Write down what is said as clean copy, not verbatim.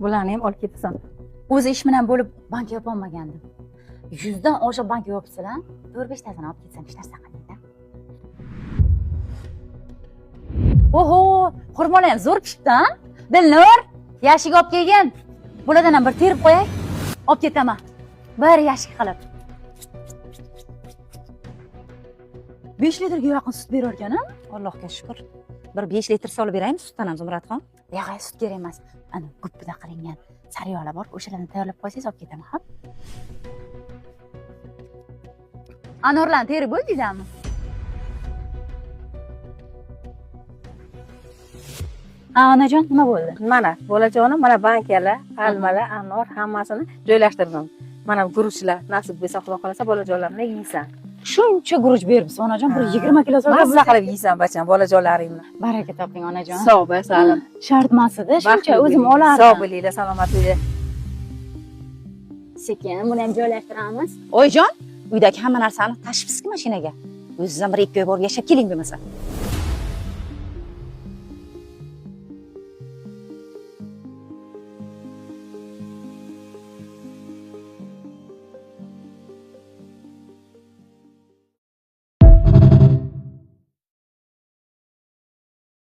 Bularni ham olib ketasan. O'zi ish bilan bo'lib bank yopolmagandim. 100 dan oshiq bank yopsalar, 4-5 tasini olib ketsam hech narsa qilmaydi. Oho, xurmolar ham zo'r pishibdi-a? Dilnur, yashik olib kelgin. Bulardan ham bir terib qo'yay. Olib ketaman. Bir yashik qilib. 5 litrga yaqin sut berar ekan-a? Allohga shukr. Bir 5 litr solib beraymi sutdan ham Zumradxon? Yo'q, sut kerak emas. Ana guppida qilingan sariyog'lar bor, o'shalarni tayyorlab qo'ysangiz olib ketaman, ha? Anorlarni terib bo'ldingizmi? Onajon, nima bo'ldi? Mana bolajonim, mana bankalar, almalar, anor hammasini joylashtirdim. Mana guruchlar nasib bo'lsa, xudo xolasa bolajonlarimni yeysan. Shuncha guruch beribsiz, onajon, bir 20 kilo Mazza qilib yeysan bacham bolajonlaringni. Baraka toping, onajon. Sog' bo'l, salim. Shart emas-edi, shuncha o'zim olardim. Sog' bo'linglar, salomat bo'linglar. Sekin buni ham joylashtiramiz. Oyijon, uydagi hamma narsani tashib mashinaga. O'zingizdan bir 2 oy borib yashab keling bo'lmasa.